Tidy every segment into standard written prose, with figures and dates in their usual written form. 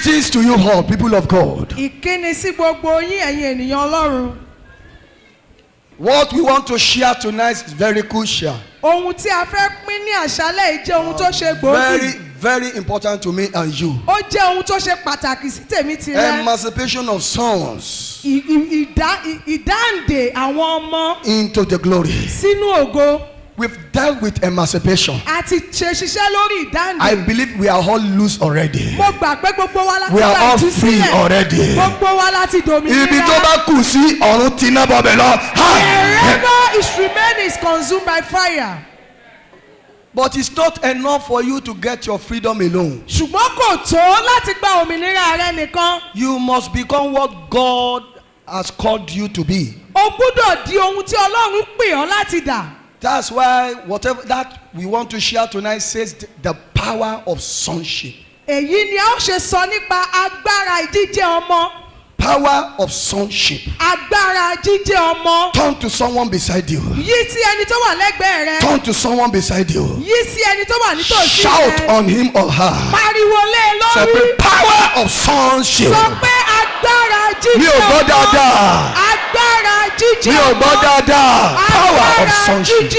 Greetings to you all, people of God. What we want to share tonight is very crucial. Very, very important to me and you. Emancipation of sons into the glory. We've dealt with emancipation. I believe we are all loose already. We are all free already. Wherever its remain is consumed by fire. But it's not enough for you to get your freedom alone. You must become what God has called you to be. That's why whatever that we want to share tonight says the power of sonship. Power of sonship. Turn to someone beside you. Turn to someone beside you. Shout on him or her. Say the power of sonship. Power of sonship.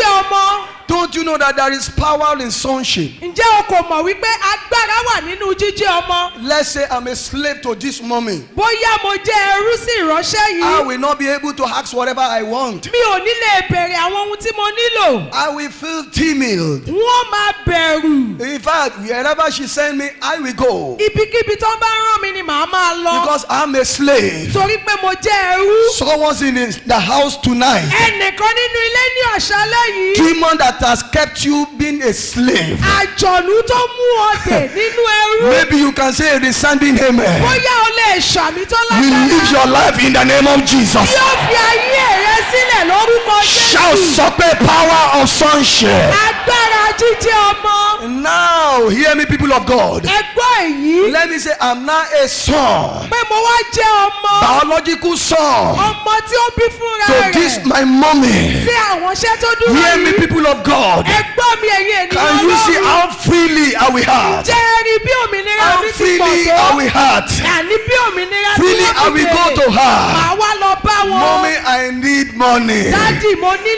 Don't you know that there is power in sonship? Let's say I'm a slave to this mommy. I will not be able to ask whatever I want. I will feel timid. In fact, wherever she sends me, I will go. Because I'm a slave. Someone's in the house tonight. Demon that has kept you being a slave. Maybe you can say a resounding amen. We live your life in the name of Jesus. Shout super power of sonship. Now hear me, people of God. Let me say I'm now a son, biological son to this my mommy. Hear me, people of God. Can you see how freely are we heart? How freely are we heart? Freely are we go to her. Mommy, I need money. Mommy,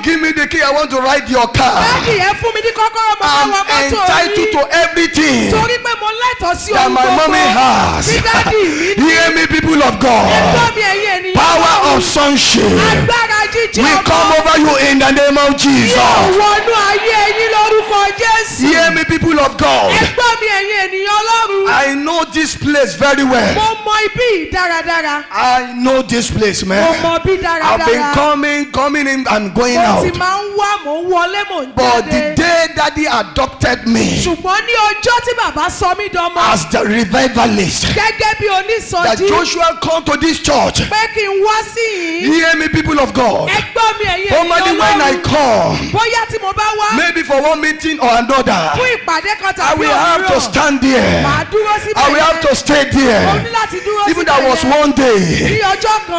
give me the key. I want to ride your car. I'm entitled to everything that my mommy has. Hear me, people of God. Power of sonship will come over you in the name of Jesus. Hear me, people of God. I know this place very well. I know this place, man. I've been coming in and going out. But the day Daddy adopted me as the revivalist, that Joshua come to this church. Hear me, people of God. Normally when I come, maybe for one meeting or another, I will have to stand there. I will have to stay there. Even there was one day,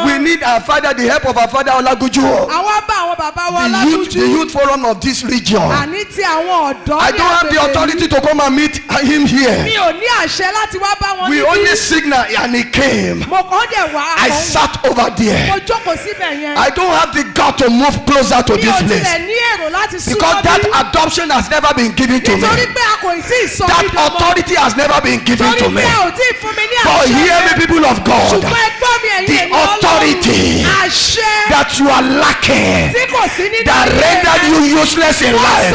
we need our father, the help of our father Olaguju, the youth forum of this region. I don't have the authority to come and meet him here. We only signal and he came. I sat over there. I don't have the gut to move closer to this place because that adoption has never been given to me. That authority has never been given to me. But hear me, people of God. The authority that you are lacking, that rendered you useless in life,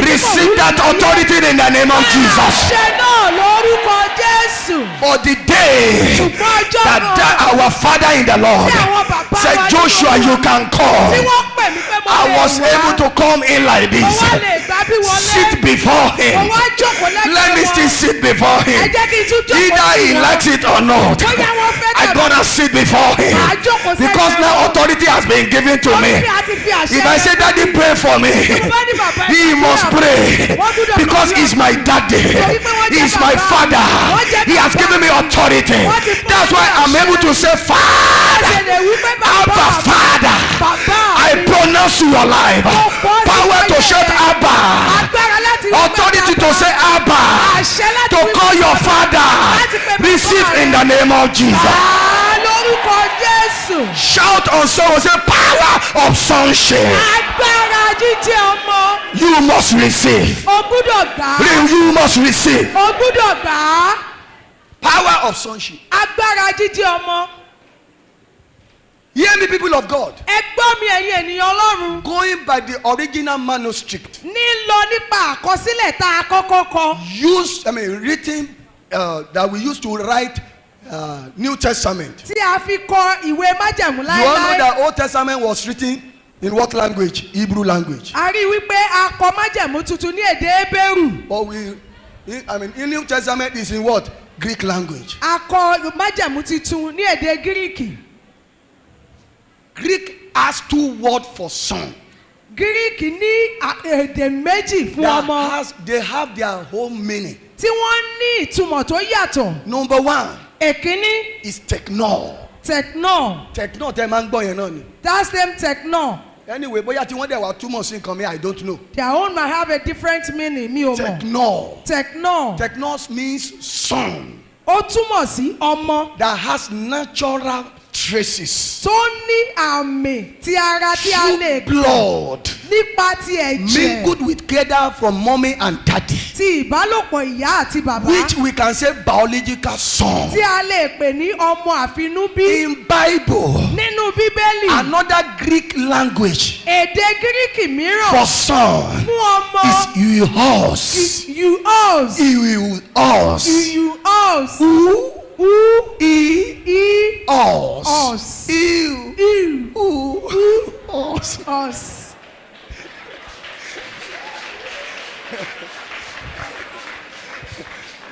receive that authority in the name of Jesus. For the day that our Father in the Lord said, Joshua, you can come, I was able to come in like this, sit before him. Let me still sit before him. Either he likes it or not, I'm gonna sit before him because now authority has been given to me. If I say daddy, pray for me, he must pray because he's my daddy, he's my father, he has given me authority. That's why I'm able to say Father, Abba, Father. I pronounce your life. Power to shout Abba, authority to say Abba, to call your father, Receive in the name of Jesus. Shout on someone, say power of sonship. You must receive. You must receive. Power of sonship. Hear me, people of God. Going by the original manuscript. Written that we used to write New Testament. You all know that Old Testament was written in what language? Hebrew language. But in New Testament is in what? Greek language. Greek has two words for son. They have their own meaning. Number one is techno. That's them techno. Anyway, but I don't know. Their own might have a different meaning. Techno means son. That has natural traces. Blood mingled with gather from mommy and daddy, which we can say biological son. In Bible, another Greek language for son is Eos.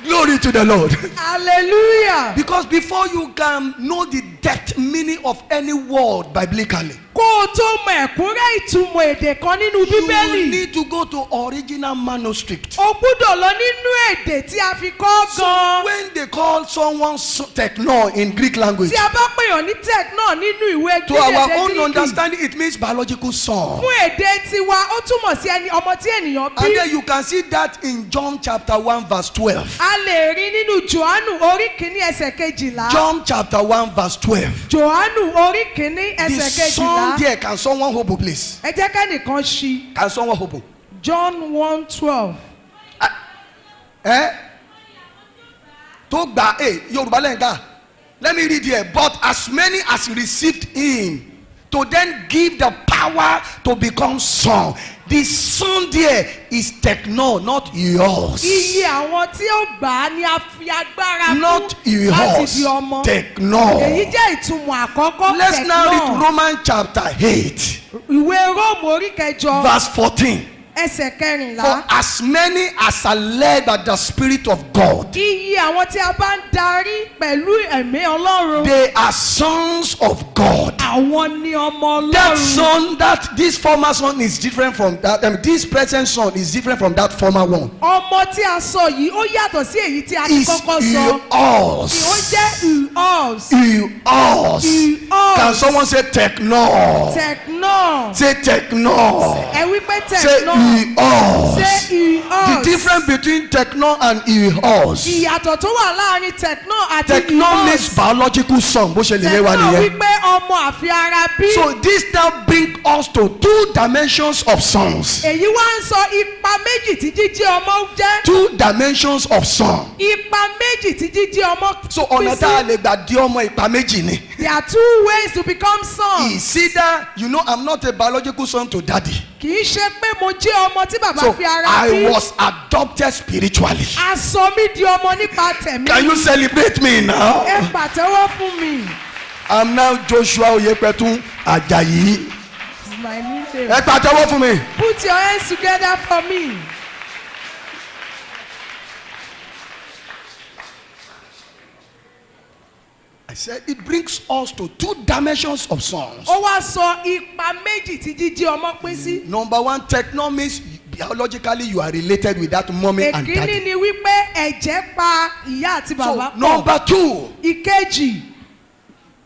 Glory to the Lord. Hallelujah. Because before you can know the depth meaning of any word biblically, you need to go to original manuscript. So when they call someone techno in Greek language, to our own understanding, it means biological son. And then you can see that in John chapter 1 verse 12. John chapter 1 verse 12. The son there, can someone hope, please? Can someone hope? John 1:12. Let me read here. But as many as received him, to then give the power to become son. The son there is techno, not yours. Not yours. Techno. Let's now read Romans chapter 8. Verse 14. For as many as are led by the Spirit of God, they are sons of God. That son, this former son is different from that. This present son is different from that former one. Can someone say techno? Say techno. Say the difference between techno and eos. Techno means biological son. So this now brings us to two dimensions of sons. Two dimensions of son. So on there are two ways to become son. It's either, I'm not a biological son to daddy. So I was adopted spiritually. Can you celebrate me now? I'm now Joshua Oyepetun Ajayi. Put your hands together for me. I said it brings us to two dimensions of sons. Number one, techno means biologically you are related with that mommy and daddy. So, number two,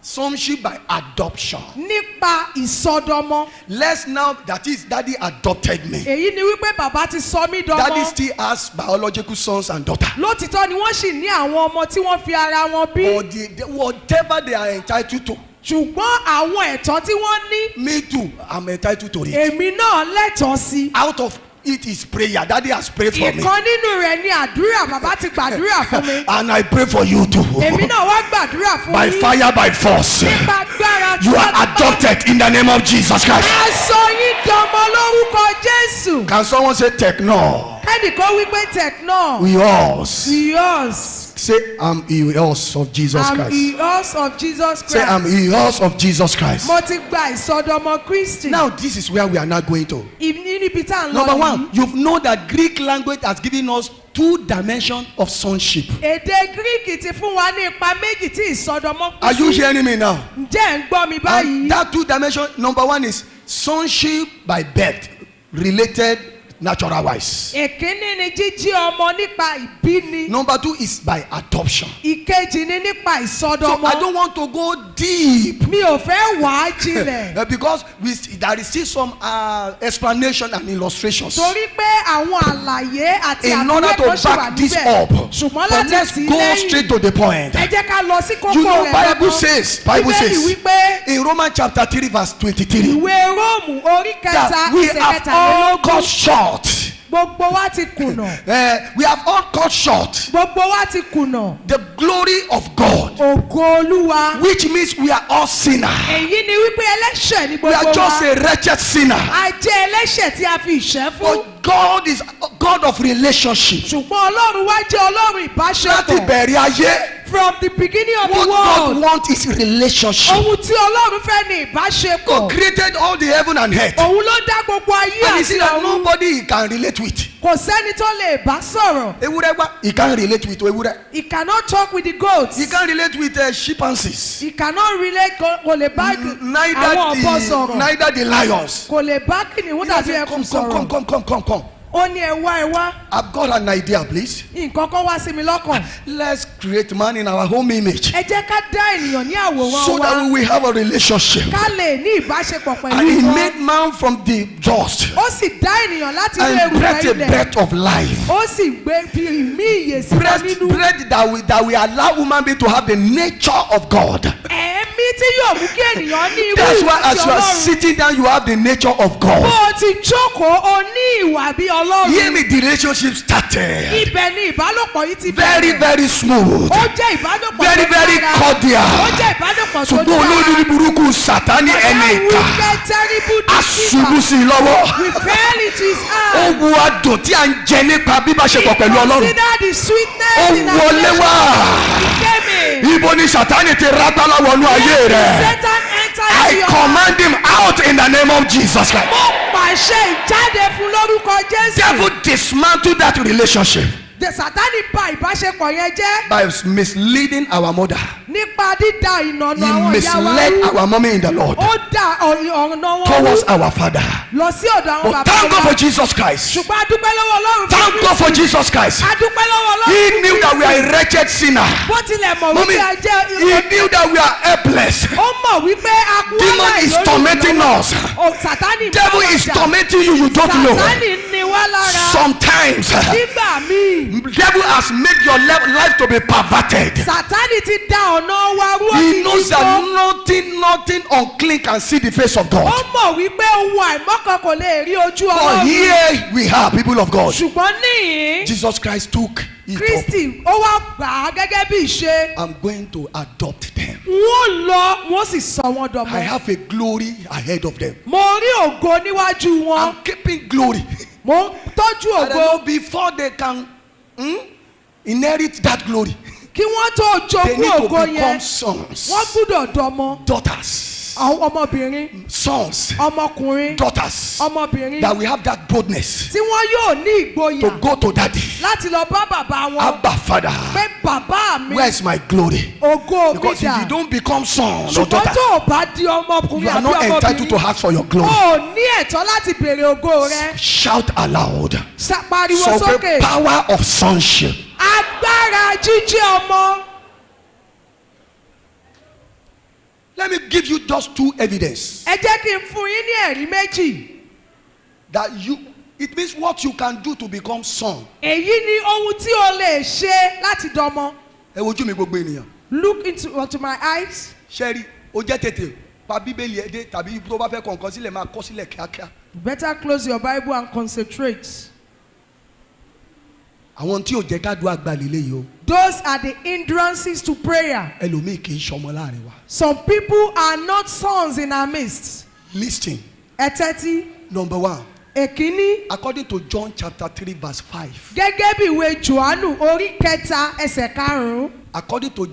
Sonship by adoption. Nípa ìsọdọmọ. Let's now, that is, daddy adopted me. Èyí ni wípé bàbá ti sọ mí dọmọ. Daddy still has biological sons and daughters. Lótìtọ́ ni wọ́n sì ní àwọn ọmọ tí wọ́n fi ara wọn bí. Or whatever they are entitled to. Ṣùgbọ́n àwọn ẹ̀tọ́ tí wọ́n ní. Me too, I'm entitled to it. Èmi náà lẹ́tọ̀ọ́ sí. Out of it is prayer. Daddy has prayed for me. Ìkan nínú rẹ̀ ni àdúrà. Bàbá ti gbàdúrà fún mi. And I pray for you too. Èmi náà wá gbàdúrà fún yín. By fire, by force. Nípa agbára tí You are adopted in the name of Jesus Christ. a sọ yín dọmọ lórúkọ Jésù. Can someone say techno? Kẹ́nìkan wípé techno. We us. Yours. Say I'm yours of Jesus Christ. I'm yours of Jesus Christ. Say I'm yours of Jesus Christ. Mo ti gba ìsọdọmọ Kristi. Now this is where we are now going to. Níbi tá à ń lọ yìí. Number one, you know that Greek language has given us 2 dimensions of sonship. Èdè Greek ti fún wa ní ipa méjì tí ìsọdọmọ kù sí. Are you hearing me now? Ǹjẹ́ ń gbọ́ mi báyìí? And that 2 dimensions, number one is sonship by birth, related natural wise. Èkíní ni jíjí ọmọ nípa ìbíni. Number 2 is by adoption. Ìkejì ni nípa ìsọdọmọ. So I don't want to go deep. Mi ò fẹ́ wá jinlẹ̀. Because there is still some explanation and illustrations. Torí pé àwọn àlàyé àti In order àpẹẹrẹ to tó ṣì wà back this níbẹ̀. up, Ṣùgbọ́n but láti let's sí go lẹ́yìn. straight to the point. Ẹ jẹ́ ká lọ sí kókó You know, rẹ̀ Bible lọ́gbọ́n. says Bíbélì wípé in Romans chapter 3 verse 23 ìwé Róòmù orí kẹta that we ẹsẹ̀ have all kẹtàlélógún. cut short. Gbogbo wa ti kùnà. We have all cut short Gbogbo wa ti kùnà. the glory of God, Ògo Olúwa. which means we are all sinners. Èyí ni wípé ẹlẹ́ṣẹ̀ ni We gbogbo are just wa. a wretched sinner. A jẹ́ ẹlẹ́ṣẹ̀ tí a fi ìṣẹ́ fún. But God is God of relationship. Ṣùgbọ́n Ọlọ́run wá jẹ́ Ọlọ́run Láti ìbáṣepọ̀. bẹ̀rẹ̀ ayé, From the beginning of what the God world. wants is relationship. Ohun tí Ọlọ́run fẹ́ ni God ìbáṣepọ̀. created all the heaven and earth. Òun ló dá gbogbo ayé And he see àti that ọ̀run. nobody he can relate with. Kò sẹ́ni tó lè bá sọ̀rọ̀. Ewúrẹ́ gbá, he can't relate with ewúrẹ́. He cannot talk with the goats. He can't relate with chimpanzees. He cannot relate kò lè bá àwọn ọ̀bọ sọ̀rọ̀. Neither the lions. Kò lè bá kìnìún tàbí ẹkùn sọ̀rọ̀. Come. Ó ní ẹ wá. I've got an idea, please. Nǹkan kan wá sí mi lọ́kàn. Let's create man in our home image Ẹ jẹ́ ká dá ènìyàn ní àwòrán so that wa. we will have a relationship. Ká lè ní ìbáṣepọ̀ And he pẹ̀lú wọn. made man from the dust Ó sì dá ènìyàn láti ilé and erùpẹ̀ breathed a ilẹ̀. breath of life. Ó sì gbé fi ìmí ìyè sí wọn nínú. Breath that will allow human being to have the nature of God. Ẹ̀mí tí yóò mú kí ènìyàn ní irú That's why ìwà as tí you are Ọlọ́run. sitting down, you have the nature of Bó God. o ti jókòó, o ní ìwà bí Ọlọ́run. Hear me, the relationship started Ibẹ̀ ni ìbálòpọ̀ yìí ti very, bẹ̀rẹ̀. very smooth, Ó jẹ́ ìbálòpọ̀ tó very, very dára. cordial. Ó jẹ́ ìbálòpọ̀ tó Ṣùgbọ́n olórí burúkú Sátánì ẹni ìka aṣubú sí i lọ́wọ́. We fell into his Ó hand. wu adùn tí a ń jẹ nípa bíbáṣepọ̀ pẹ̀lú Ọlọ́run. Consider the sweetness Ó in our wọlé wá. He came in. Ibo ni Sátánì ti rábálá wọnú ayé rẹ̀. Satan entered I into your command him out in the name of Jesus Christ. Mo pàṣẹ ìjáde fún lórúkọ Jésù. Devil dismantle that relationship Sátánì bà ìbáṣepọ̀ yẹn jẹ́. by misleading our mother. Nípa dídá ìnànà He àwọn ìyá wa misled rú. our mommy in the Lord Ó dá ọ̀nà wọn towards rú our father. lọ sí ọ̀dọ̀ àwọn But bàbá thank God wa. for Jesus Christ. Ṣùgbọ́n a dúpẹ́ lọ́wọ́ Ọlọ́run fún Thank God for Jesus Christ. A dúpẹ́ lọ́wọ́ Ọlọ́run He fún knew that we are a Kristi. wretched sinner. Bó tilẹ̀ mọ̀ Mommy, wípé a jẹ́ he knew that we are helpless. ó mọ̀ wípé a kú Demon is tormenting us. Sátánì Devil is tormenting you, you don't know. Sátánì ní wá lára. Sometimes Nígbà míì. devil has made your life to be perverted. Sátánì ti dá ọ̀nà wa rú ó He ti knows yí that tó. nothing unclean can see the face of God. Ó mọ̀ wípé ohun àìmọ́kàn kò lè rí ojú But Ọlọ́run. here we are, people of God. Ṣùgbọ́n níyìn Jesus Christ took it up. Kristi ó wá gbà á gẹ́gẹ́ bí ìṣe. I'm going to adopt them. Wọ́n lọ wọ́n sì sọ wọ́n I dọmọ. have a glory ahead of them. Mo rí ògo níwájú wọn. I'm keeping glory. Mo ń tọ́jú I don't know, ògo. before they can inherit that glory, Kí wọ́n tó they jogún need to ògo become yẹn. sons, Wọ́n gbúdọ̀ dọmọ. daughters, Àwọn ọmọbìnrin. sons, Ọmọkùnrin. daughters, Ọmọbìnrin. that we have that boldness Tí wọ́n yóò ní to ìgboyà go to daddy. láti lọ bá bàbá wọn. Abba, Father, Pé bàbá mi. where is my glory? Ògo mi Because if dà. you don't become son or Ṣùgbọ́n daughter, tó o bá di you ọmọkùnrin are àbí not entitled to ọmọbìnrin. ask for your glory. O ò ní ẹ̀tọ́ láti béèrè ògo rẹ. Shout aloud. Pariwo So the sókè. power of sonship. Agbára jíjẹ́ ọmọ. Let me give you just two evidence. Ẹ jẹ́ kí n fún yín ní ẹ̀rí méjì. That it means what you can do to become son. Èyí ni ohun tí o lè ṣe láti dọmọ. Ẹ wojú mi gbogbo ènìyàn. Look into my eyes. Sherry, o jẹ́ tètè pa Bíbélì ẹ dé tàbí tó bá fẹ́ kọ nǹkan sílẹ̀ máa kọ sílẹ̀ kíákíá. Better close your Bible and concentrate. Àwọn tí ò jẹ́ ká dùn àgbà lélẹ̀ yìí o. Those are the hindrances to prayer. Ẹlòmíì kì í ṣọmọ láàrin wa. Some people are not sons in our midst. Listen. Ẹ tẹ́tí. Number one. Èkíní. According to John chapter 3 verse 5. Gẹ́gẹ́ bí ìwé Jòhánù orí kẹta ẹsẹ̀ karùn-ún. According to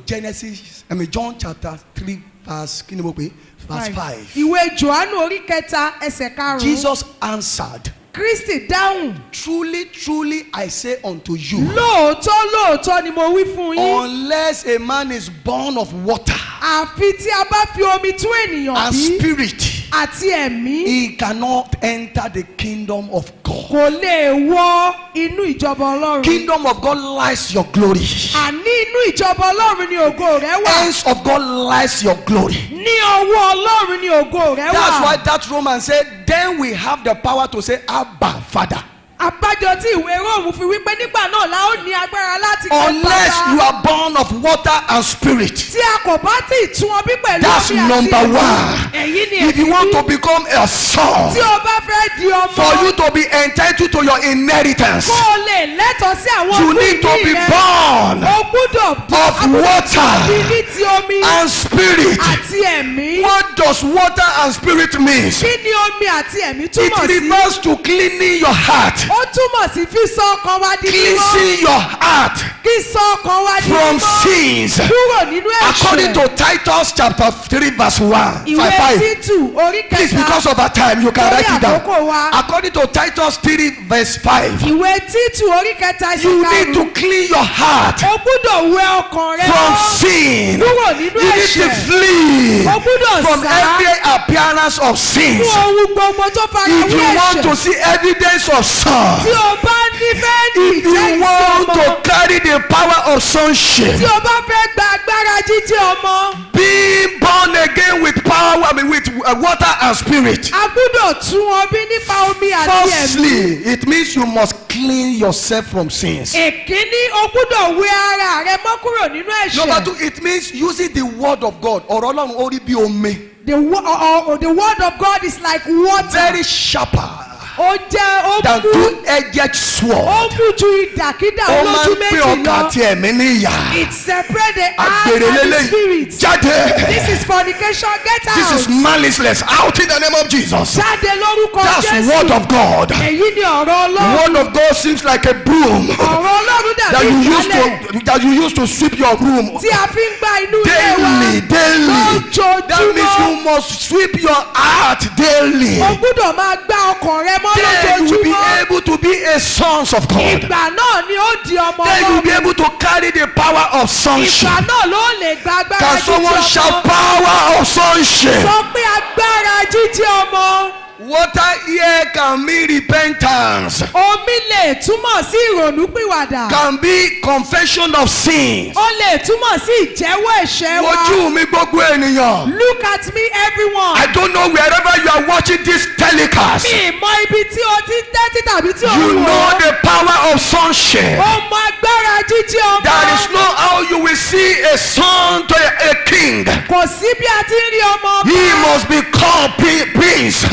John chapter 3 verse kí ni mo pè? Verse 5. Ìwé Jòhánù orí kẹta ẹsẹ̀ karùn-ún. Jesus answered. Kristi dáhùn. Truly, truly, I say unto you. Lóòótọ́ lóòótọ́ ni mo wí fún yín. Unless a man is born of water. Àfi tí a bá fi omi tún ènìyàn bí. And spirit. Àti ẹ̀mí. He cannot enter the kingdom of God. Kò lè wọ inú ìjọba Ọlọ́run. Kingdom of God lies your glory. Àní inú ìjọba Ọlọ́run ni ògo rẹ̀ wà. Hands of God lies your glory. Ní ọwọ́ Ọlọ́run ni ògo rẹ̀ wà. That's why that Roman said, then we have the power to say, Abba, Father. Àbájọ tí ìwé Róòmù fi wípé nígbà náà la ó ní agbára láti gbé bàbá. Unless you are born of water and spirit. Tí a kò bá tí ì tún ọ bí pẹ̀lú omi àti ẹ̀mí. That's number one. Èyí ni èyí. If you want to become a son. Tí o bá fẹ́ di ọmọ. For you to be entitled to your inheritance. Kó o lè lẹ́tọ̀ọ́ sí àwọn you need to be born o gbúdọ̀ of water ní ti omi and spirit. àti ẹ̀mí. What does water and spirit mean? Kí ni omi àti ẹ̀mí túmọ̀ sí? It refers to cleaning your heart. Ó túmọ̀ sí físọ ọkàn wa di mímọ́. Cleansing your heart Kísọ ọkàn wa di mímọ́. from sins. Kúrò nínú ẹ̀ṣẹ̀. According to Titus chapter 3 verse 1. Ìwé Títù orí kẹta. Please, because of our time, you can write it down. Àkókò wa. According to Titus 3 verse 5. Ìwé Títù orí kẹta ẹsẹ̀ You karùn-ún. need to clean your heart O gbúdọ̀ wẹ ọkàn rẹ from mọ́. sin. Kúrò nínú You need to ẹ̀ṣẹ̀. flee O gbúdọ̀ from sá. every appearance of sins. Fún ohun gbogbo tó fara If wé you want to ẹ̀ṣẹ̀. see evidence of sin, Tí o bá nífẹ̀ẹ́ ní if you ìjẹ́ want ìsọmọ. to carry the power of sonship, Tí o bá fẹ́ gba agbára jíjẹ́ ọmọ. being born again with power, with water and spirit. A gbúdọ̀ tún ọ bí nípa omi àti ẹ̀mí. Firstly, it means you must clean yourself from sins. Èkíní o gbúdọ̀ wẹ ara rẹ mọ́ kúrò nínú ẹ̀ṣẹ̀. Number two, it means using the word of God. Ọ̀rọ̀ Ọlọ́run ó rí bí omi. The word of God is like water. Very sharper Ó jẹ́ ó than mú. two-edged sword. Ó mú ju ìdàkídà Ó máa olójú ń pín méjì ọkàn lọ. àti ẹ̀mí níyà. It separates the heart Àgbèrè and the lélẹ́yìí. spirit. Jáde. This is fornication. Get out. This is maliceless. Out in the name of Jesus. Jáde lórúkọ That's Jésù. word of God. Èyí ni ọ̀rọ̀ The Ọlọ́run. word of God seems like a broom Ọ̀rọ̀ Ọlọ́run that dàbí ìgbálẹ̀ that you use to sweep your room tí a fi ń gba inú ilé wa. daily. That means you must sweep your heart daily. O gbúdọ̀ máa gbá ọkàn rẹ mọ́ Then you will be lójoojúmọ́. able to be a sons of God. Ìgbà náà ni ó di ọmọ Then you will be Ọlọ́run. able to carry the power of sonship. Ìgbà náà ló lè gba agbára Can jíjẹ́ someone shout ọmọ. power of sonship? Sọ pé agbára jíjẹ́ ọmọ. Water here can mean repentance. Omi lè túmọ̀ sí ìrònúpìwàdà. Can be confession of sins. Ó lè túmọ̀ sí ìjẹ́wọ́ ẹ̀ṣẹ̀ wa. Ojú mi gbogbo ènìyàn. Look at me everyone. I don't know wherever you are watching this telecast. Mi mọ ibi tí o ti ń tẹ́tí tàbí tí o You ń wò. know the power of sonship. O mọ agbára jíjẹ́ ọmọ. There is no how you will see a son to a king. Kò sí bí a ti ń rí ọmọ ọba. He must be called prince.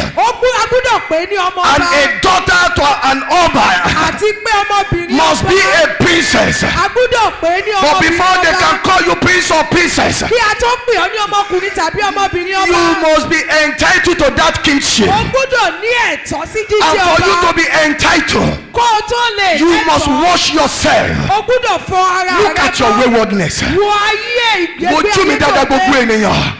A gbúdọ̀ pé ní ọmọ And ọba. a daughter to an ọba Àti pé ọmọbìnrin must ọba. be a princess. A gbúdọ̀ pé ní But ọmọbìnrin before they ọba. can call you prince or princess, Kí a tó pè ọ́ ní ọmọkùnrin tàbí ọmọbìnrin you ọba. must be entitled to that kingship. O gbúdọ̀ ní ẹ̀tọ́ sí And jíjẹ́ for you ọba. to be entitled, Kó o tó lè you lẹ́tọ̀ọ́. must wash yourself. O gbúdọ̀ fọ ara rẹ Look at your waywardness. Wo ayé ìgbésí Wojú mi dáadáa gbogbo ènìyàn.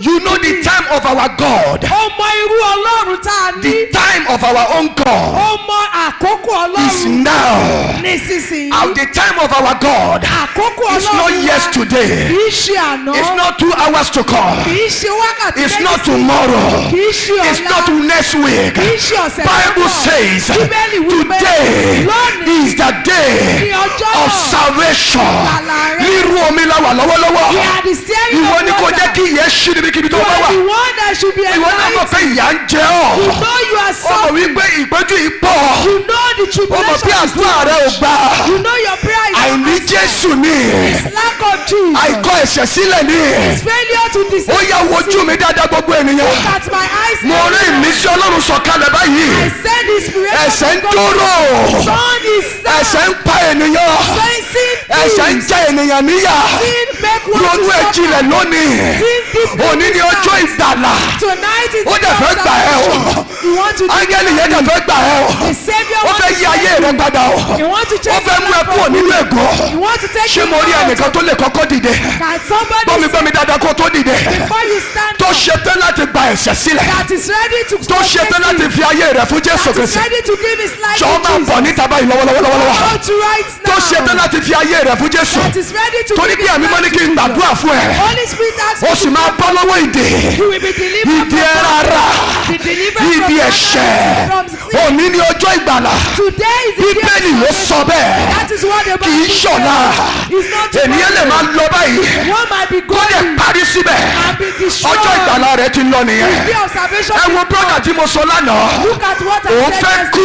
You know the time of our God. O mọ irú Ọlọ́run tá a ní. The time of our own God O mọ àkókò is Ọlọ́run now. nísinsìnyí. At the time of our God, Àkókò it's not Ọlọ́run yesterday. kì í ṣe àná. It's not 2 hours to come. Kì í ṣe wákàtí It's méjì not sí. tomorrow. Kì í ṣe It's ọ̀la. not next week. Kì í ṣe ọ̀sẹ̀ tó Bible bọ̀. says Bíbélì wípé today lónìí is the day ni ọjọ́ of náà. salvation. Ìgbàlà rẹ. Rírú omi la wà We lọ́wọ́lọ́wọ́. are the steering Ìwọ of ni kò water. jẹ́ kí yẹ ṣí níbi kíbi tó You bá wà. are the one that should be Ìwọ náà mọ̀ pé enlightened. ìyà ń jẹ ọ́. You know you are Ó mọ̀ suffering. wípé ìpọ́njú yìí pọ̀. You know the Ó mọ̀ tribulation bí is too àdúrà rẹ ò much. gbà. You know your prayer is Àìní not answered. Jésù ni. It's lack of Jesus. Àìkọ̀ ẹ̀ṣẹ̀ sílẹ̀ ni. It's failure to deceive. Ó yá wojú mi dáadáa gbogbo ènìyàn. Look at my eyes. Mo rí ìmísí Ọlọ́run sọ̀kalẹ̀ báyìí. I send inspiration. Ẹ̀ṣẹ̀ ń from God. dúró. Sun is Ẹ̀ṣẹ̀ sad. ń pa ènìyàn. Sin Ẹ̀ṣẹ̀ ń jẹ ènìyàn níyà. Sin make one Ronú to ẹ̀jìnlẹ̀ suffer. lónìí. Sin deep Òní ni ọjọ́ ìgbàlà. Tonight is Ó dẹ̀ fẹ́ gbà ẹ́ o. You want to Áńgẹ́lì yẹn dẹ̀ fẹ́ gbà ẹ́ o. The Savior Ó wants fẹ́ to yí ayé save rẹ you. padà o. You want to Ó change fẹ́ mú ẹ kúrò nínú ègò. You want to take Ṣé mo rí ẹnìkan tó lè kọ́kọ́ dìde? Can somebody Gbọ́mi dáadáa kó tó dìde. before you stand Tó up ṣetán láti gba ẹ̀ṣẹ̀ sílẹ̀. that is ready to Tó ṣetán láti fi ayé rẹ̀ fún Jésù that is Kristi. ready to give his life Jọ̀ọ́ to máa Jesus. bọ̀ níta báyìí lọ́wọ́lọ́wọ́. How to right Tó ṣetán now láti fi ayé rẹ̀ fún Jésù. that is ready to Torí give bí his àmì mọ́ ní life kí to n gbàdúrà Jesus. fún ẹ. Holy Spirit has Ó sì máa bọ́ lọ́wọ́ ìdè. you will be delivered Ìdí ẹ rárá. be delivered Ìdí from ẹ̀ṣẹ̀. from sin. Òní ni ọjọ́ ìgbàlà. Today is the day Bíbélì of ló salvation. sọ bẹ́ẹ̀. That is what the Kì í Bible ṣọ̀la. says. It's not Ènìyàn lè máa lọ báyìí. one might be Kó dẹ̀ going parí síbẹ̀. and be destroyed. Ọjọ́ ìgbàlà rẹ̀ ti lọ nìyẹn. The day of salvation Ẹ wo is brọ́dà gone. tí mo sọ lánàá. Look at what I Òun said fẹ́ yesterday. kú.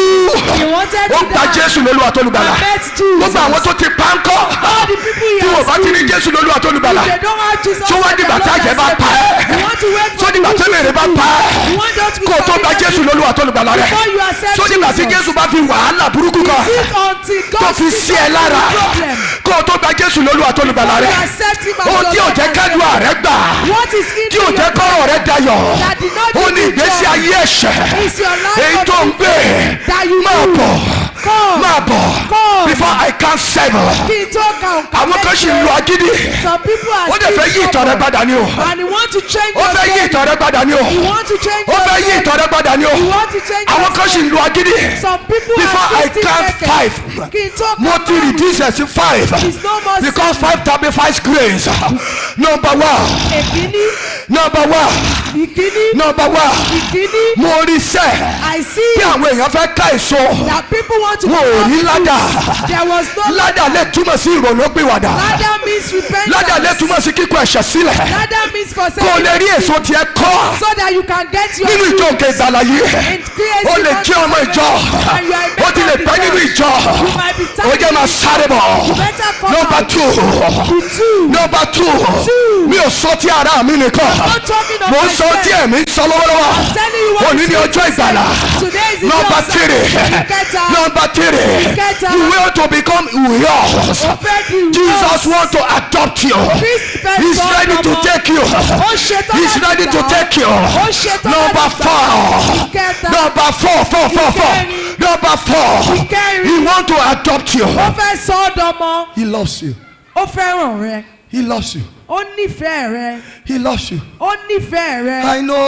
He wanted Ó to gba die. Jésù lólúwa tó lùgbàlà. I met Jesus. Gbogbo àwọn tó ti pa ń kọ́. All the people he Tí wọ́n has bá ti ní seen. Jésù lólúwa tó lùgbàlà. If they don't have Jesus. Tí wọ́n as dìgbà their tá Lord àjẹ́ and bá Savior, pa ẹ́. you want to wait Tó for dìgbà the tí wèrè bá pa ẹ́. You want just to Kó o tó gba Jésù lólúwa tó lùgbàlà rẹ̀. before you accept Sódìgbà tí Jesus. Jésù bá fi wàhálà burúkú kan. Sit until Tó God fi sí ẹ lára. problem. Kó o tó gba Jésù lólúwa tó lùgbàlà You rẹ̀. accept him as Ohun your tí ò Lord jẹ́ and kádùá Savior. rẹ̀ gbà. What is in Tí ò jẹ́ kọ́rọ̀ rẹ̀ dayọ̀. that did not Ó give ní you ìgbésí joy? ayé ẹ̀ṣẹ̀. Is your life Èyí of tó ń gbé. that you Máa do? bọ̀. Come. Máa bọ̀. Come. Before I can seven. Kí n tó ka òǹkà Àwọn kan ṣì ń lo agídí. Some people are Ó dẹ̀ fẹ́ yí ìtàn rẹ̀ padà ní o. and he want to change Ó your fẹ́ yí story. ìtàn rẹ̀ padà ní o. You want to change Ó your fẹ́ yí story. ìtàn rẹ̀ padà ní o. You want to change Àwọn your kan ṣì ń lo agídí. Some people Before are I count five. Kí n tó Mo ti reduce ẹ̀ sí five. It's no more Because five typifies grace. Number one. Èkíní, Number one. ìkíní, Number one. ìkíní. Mo rí sẹ́. I see Bí àwọn èèyàn fẹ́ ká èso. that people want to Wọn ò rí come ládà. out. There was no Ládà lè túmọ̀ sí ìrònúpìwàdà. Ladder means repentance. Ládà lè túmọ̀ sí kíkọ̀ ẹ̀ṣẹ̀ sílẹ̀. Ladder means for Kó o lè rí èso tiẹ̀ kọ́. so that you can get your Nínú ìjọ òkè ìgbàlà yìí. in KETU Ó lè jẹ́ ọmọ ìjọ. and you are a Ó ti lè member pẹ́ of the nínú church. ìjọ. You might be Ó jẹ́ máa sáré bọ̀. You better come Number out. two. Two. Number two. Two. Mi ò sọ tí ara mi nìkan. Not talking of Mo ń sọ tí ẹ̀mí ń sọ lọ́wọ́lọ́wọ́. telling you what Òní is ni ọjọ́ ìgbàlà. Today is the Number day of three. salvation. Number three. Ìkẹta. You will to become yours. Ó fẹ́ di Jesus want to adopt you. He's ready to take you. He's ready to take you. Number four. Number four. Number four. He want to adopt you. Ó fẹ́ sọ ọ́ dọmọ. He loves you. Ó fẹ́ràn rẹ. He loves you. Ó nífẹ̀ẹ́ rẹ. He loves you. Ó nífẹ̀ẹ́ rẹ. I know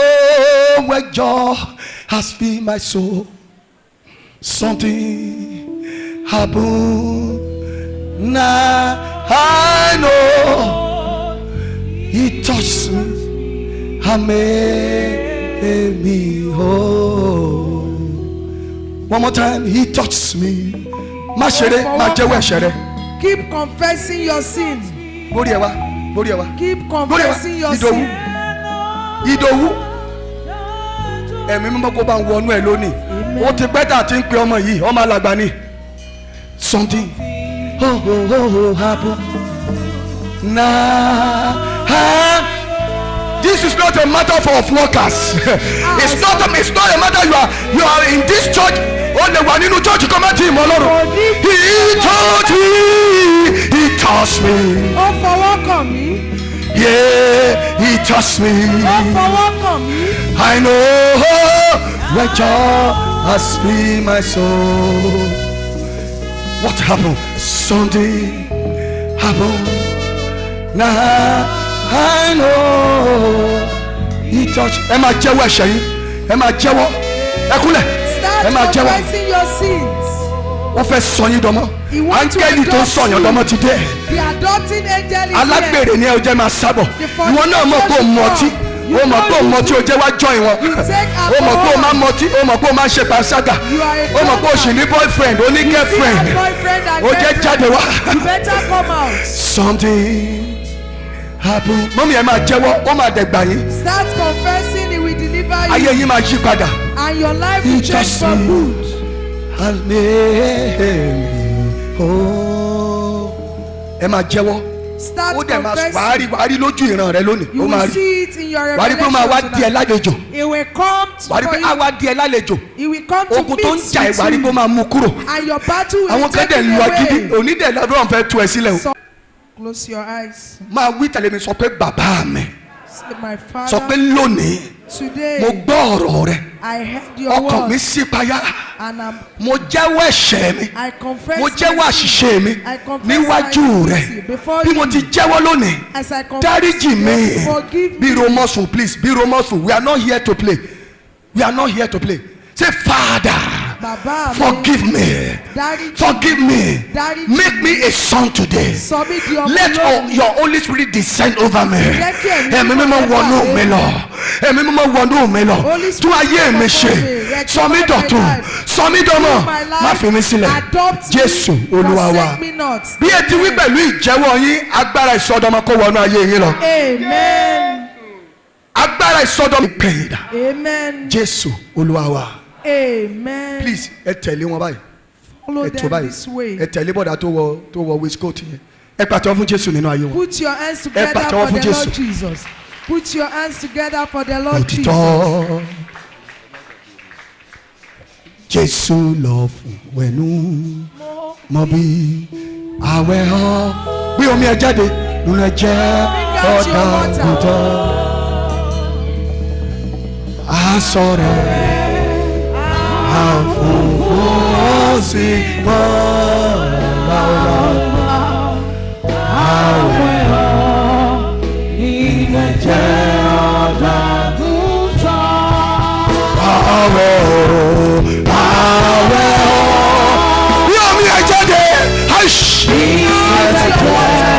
where joy has filled my soul. Something happened. Now I know He touched me and made me whole. One more time, He touched me. Má ṣeré, má jẹ́wọ́ ẹ̀ṣẹ̀ rẹ. Keep confessing your sins. Borí ẹ wá, borí ẹ wá. Keep confessing your Ìdòwú. sins. Ìdòwú. Ẹ̀mí mímọ́ kó bá ń wọnú ẹ̀ lónìí. Ó ti pẹ́ tà tí ń pe ọmọ yìí, ọmọ alàgbà ni. Something happen. Now, this is not a matter for workers. It's not a matter you are in this church. Ó lè wà nínú church kọ́ má ti mọ̀ lọ́rùn. He touched me. Ó fọwọ́ kàn mí. Yeah, He touched me. Ó fọwọ́ kàn mí. I know where joy has filled my soul. What happened? Something happened. Now I know He touched. Ẹ máa jẹ́wọ́ ẹ̀ṣẹ̀ yín. Ẹ máa jẹ́wọ́. Ẹ kúnlẹ̀. Ẹ máa Start jẹ́wọ́. confessing your sins. Wọ́n fẹ́ sọ yín dọmọ. He wants to Áńgẹ́lì tó adopt sọ yàn dọmọ ti dé. The adopting angel is Alágbèrè ni ẹ ò jẹ́ máa sábọ̀. Ìwọ náà mọ̀ pé o mọtí. O mọ̀ pé o mọtí o jẹ́ wá join wọn. O mọ̀ pé o máa mọtí. O mọ̀ pé o máa ṣe pàṣágà. O mọ̀ pé o sì ní boyfriend, o ní girlfriend. O jẹ́ jáde wá. You better come out. Something happen. Mọ́mí ẹ máa jẹ́wọ́, ó máa dẹ̀gbà yín. Start confessing, He will deliver you. Ayé yín máa yí padà. And your life will change for good. Has made me whole. Ẹ máa jẹ́wọ́. Start confessing. Wàá rí lójú ìran rẹ lónìí. You will see it in your revelation. Wàá rí pé ó máa wá di ẹ lálejò. It will come to Wàá rí pé á wá di ẹ lálejò. It will come to meet ogun tó ń jà ẹ wàá rí pé ó máa mú kúrò. And your battle will àwọn kan dẹ̀ lu agídí onídẹ̀ lọ́dún fẹ́ tú ẹ sílẹ̀ o. Close your eyes. Máa wí tẹ̀lé mi sọ pé bàbá mi. Say, my father. Sọ pé lónìí. Today. Mo gbọ́ ọ̀rọ̀ rẹ. I heard your word. Ọkàn mi ṣí payá. And mo jẹ́wọ́ ẹ̀ṣẹ̀ mi. I confess. Mo jẹ́wọ́ àṣìṣe mi. I confess níwájú rẹ. Bí mo ti jẹ́wọ́ lónìí. As I confess. Dáríjì mi. Forgive me. Be remorseful, please. Be remorseful. We are not here to play. We are not here to play. Say, Father. Baba, forgive me. Forgive me. Make me a son today. Let your Holy Spirit descend over me. Ẹ̀mí mímọ́ wọnú mi lọ. Ẹ̀mí mímọ́ wọnú mi lọ. Tún ayé mi ṣe. Sọ mí dọ̀tun. Sọ mí dọmọ. Má fi mí sílẹ̀. Jésù Olúwa wa. Bí ẹ ti wí pẹ̀lú ìjẹ́wọ́ yín, agbára ìsọdọmọ kó wọnú ayé yín lọ. Amen. Agbára ìsọdọmọ ìpèyìdà. Amen. Jésù Olúwa wa. Amen. Please, ẹ tẹ̀lé wọn báyìí. Follow them this way. Ẹ tẹ̀lé bọ́dà tó wọ waistcoat yẹn. Ẹ pàtẹ́wọ́ fún Jésù nínú ayé wọn. Put your hands together for the Lord Jesus. Put your hands together for the Lord Jesus. Òtítọ́ Jésù lọ fún wẹ̀nú mọ bí àwẹ̀ ọ́. Bí omi ẹ jáde nínú ẹ̀jẹ̀ ọ̀dà òtítọ́. Aṣọ rẹ̀. Àfùfù sí mọ́ lọ́wọ́. Àwẹ̀ ọ́ ilẹ̀ jẹ́ ọ̀dà gúúsọ̀. Àwẹ̀ ọ́ bí omi ẹ̀ jáde. Ilẹ̀ jẹ́.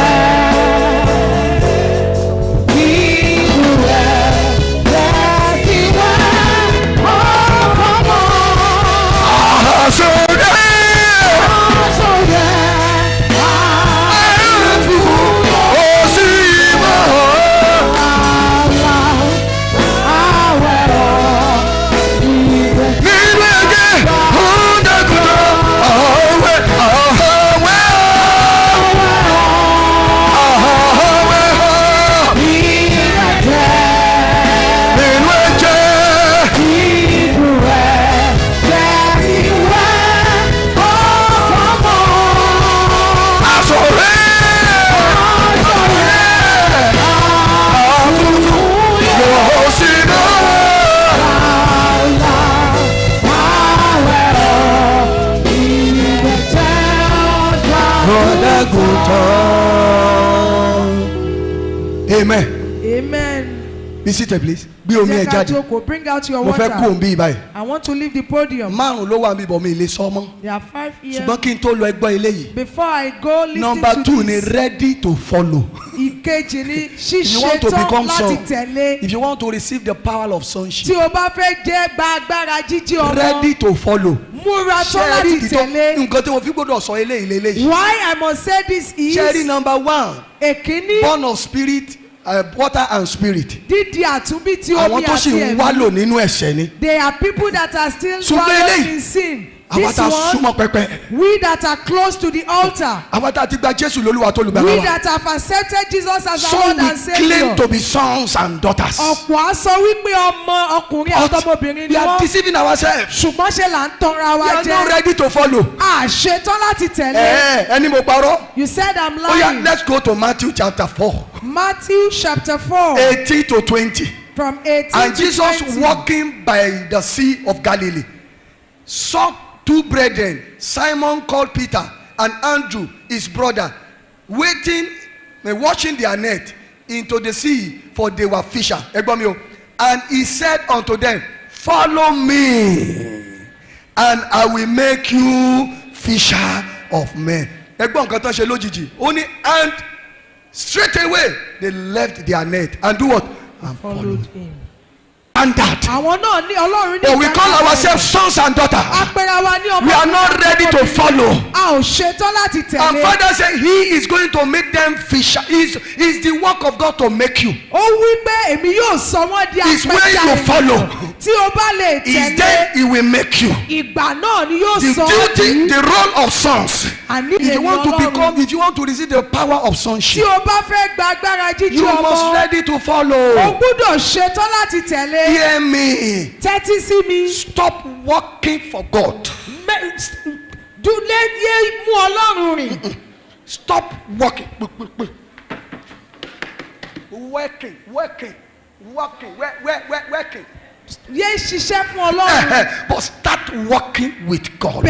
Amen. Amen. Be seated, please. Bí omi ẹ jáde. Bring out your water. Mo fẹ́ kó bí báyìí. I want to leave the podium. Márùn ló wà níbọ̀ mi lè sọ mọ́. There are 5 here. Ṣùgbọ́n kí n tó lọ ẹgbọ́ eléyìí. Before I go listen Number to 2 this. ni ready to follow. Ìkejì ni ṣíṣe tán láti tẹ̀lé. If you want to receive the power of sonship. Tí o bá fẹ́ jẹ́ gba agbára jíjí ọmọ. Ready to follow. Múra tán láti tẹ̀lé. Nǹkan tí mo fi gbọ́dọ̀ sọ eléyìí lélẹ́yìí. Why I must say this is. Ṣẹ́rí number 1. Èkíní. Born of spirit. Water and spirit. Dídi àtúnbí tí omi àti ẹ̀mí. Àwọn tó sì ń wálò nínú ẹ̀ṣẹ̀ ni. They are people that are still wallowing in sin. Àwa tá a súnmọ́ pẹpẹ. We that are close to the altar. Àwa tá a ti gba Jésù lólúwa tó lùgbàlà wa. We that have accepted Jesus as our Lord and Savior. Some will claim to be sons and daughters. Ọ̀pọ̀ á sọ wípé ọmọ ọkùnrin àtọmọbìnrin ni wọ́n. We are deceiving ourselves. Ṣùgbọ́n ṣe là ń tanra wa jẹ. We are not ready to follow. Àṣetán láti tẹ̀lé. Ẹni mo parọ́. You said I'm lying. Oh yeah, let's go to Matthew chapter 4. Matthew chapter 4. 18 to 20. From 18 and to Jesus 20. walking by the Sea of Galilee saw 2 brethren, Simon called Peter and Andrew his brother, washing their net into the sea, for they were fishers. And he said unto them, follow me, and I will make you fisher of men. Only and straight away they left their net and do what? And followed him. standard. But we call ourselves sons and daughters. We are not ready to follow. And Father said He is going to make them fisher. Is the work of God to make you. It's where you follow. Is then He will make you. The duty, the role of sons. If you want to become, if you want to receive the power of sonship, you must ready to follow. Hear me. Stop working for God. Stop working. Working. But start working with God.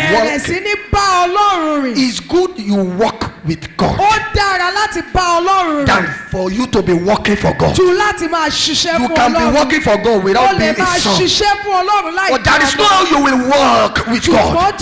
It's good you work with God than for you to be working for God. You can be working for God without being a son. But that is not how you will work with God.